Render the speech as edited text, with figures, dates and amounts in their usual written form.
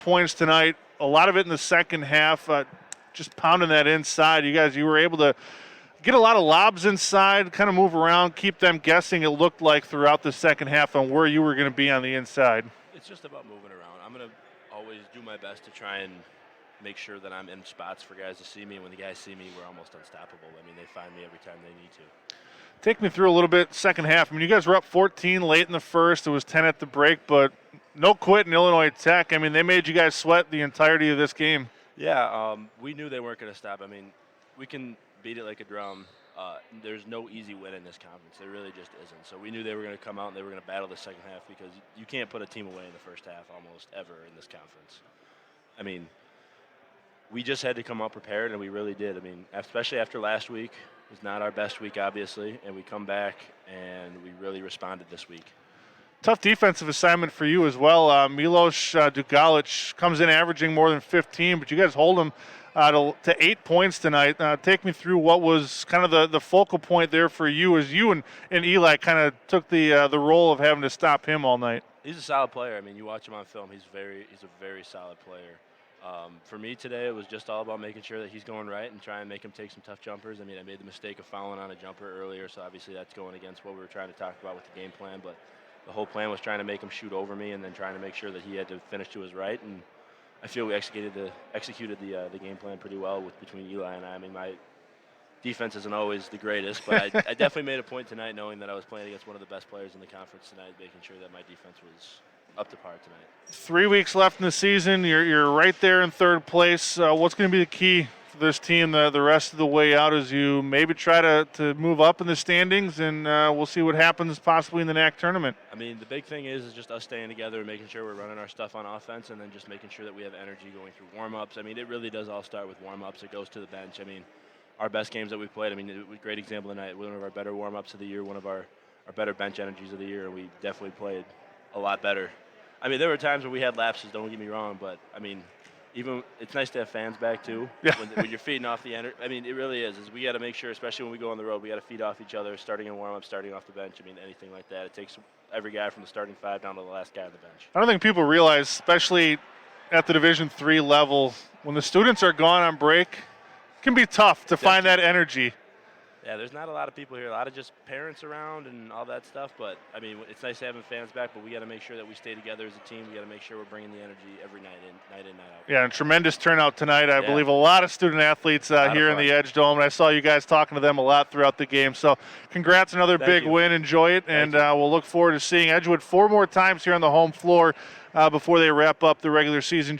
points tonight, a lot of it in the second half, just pounding that inside. You were able to get a lot of lobs inside, kind of move around, keep them guessing, it looked like, throughout the second half on where you were going to be on the inside. It's just about moving around. I'm going to always do my best to try and make sure that I'm in spots for guys to see me. When the guys see me, we're almost unstoppable. I mean, they find me every time they need to. Take me through a little bit second half. I mean, you guys were up 14 late in the first. It was 10 at the break, but no quit in Illinois Tech. I mean, they made you guys sweat the entirety of this game. Yeah, we knew they weren't going to stop. I mean, we can beat it like a drum. There's no easy win in this conference. There really just isn't. So we knew they were going to come out and they were going to battle the second half because you can't put a team away in the first half almost ever in this conference. I mean, we just had to come out prepared, and we really did. I mean, especially after last week. It was not our best week, obviously, and we come back and we really responded this week. Tough defensive assignment for you as well. Milos Djordjevic comes in averaging more than 15, but you guys hold him to 8 points tonight. Take me through what was kind of the focal point there for you as you and Eli kind of took the role of having to stop him all night. He's a solid player. I mean, you watch him on film, he's a very solid player. For me today, it was just all about making sure that he's going right and trying to make him take some tough jumpers. I mean, I made the mistake of fouling on a jumper earlier, so obviously that's going against what we were trying to talk about with the game plan. But the whole plan was trying to make him shoot over me and then trying to make sure that he had to finish to his right. And I feel we executed the game plan pretty well between Eli and I. I mean, my defense isn't always the greatest, but I definitely made a point tonight knowing that I was playing against one of the best players in the conference tonight, making sure that my defense was up to par tonight. 3 weeks left in the season. You're right there in third place. What's going to be the key for this team the rest of the way out as you maybe try to move up in the standings, and we'll see what happens possibly in the NAC tournament? I mean, the big thing is just us staying together and making sure we're running our stuff on offense and then just making sure that we have energy going through warm-ups. I mean, it really does all start with warm-ups. It goes to the bench. I mean, our best games that we've played, I mean, it was a great example tonight. One of our better warm-ups of the year, one of our better bench energies of the year, and we definitely played a lot better. I mean, there were times where we had lapses, don't get me wrong, but, I mean, even it's nice to have fans back, too, yeah. when you're feeding off the energy. I mean, it really is we got to make sure, especially when we go on the road, we got to feed off each other, starting in warm-up, starting off the bench. I mean, anything like that. It takes every guy from the starting five down to the last guy on the bench. I don't think people realize, especially at the Division III level, when the students are gone on break, it can be tough to find that energy. Yeah, there's not a lot of people here, a lot of just parents around and all that stuff. But, I mean, it's nice having fans back, but we got to make sure that we stay together as a team. We got to make sure we're bringing the energy every night in, night out. Yeah, and tremendous turnout tonight. I believe a lot of student athletes here in the Edge Dome, and I saw you guys talking to them a lot throughout the game. So congrats, another big win. Enjoy it, and we'll look forward to seeing Edgewood 4 more times here on the home floor before they wrap up the regular season.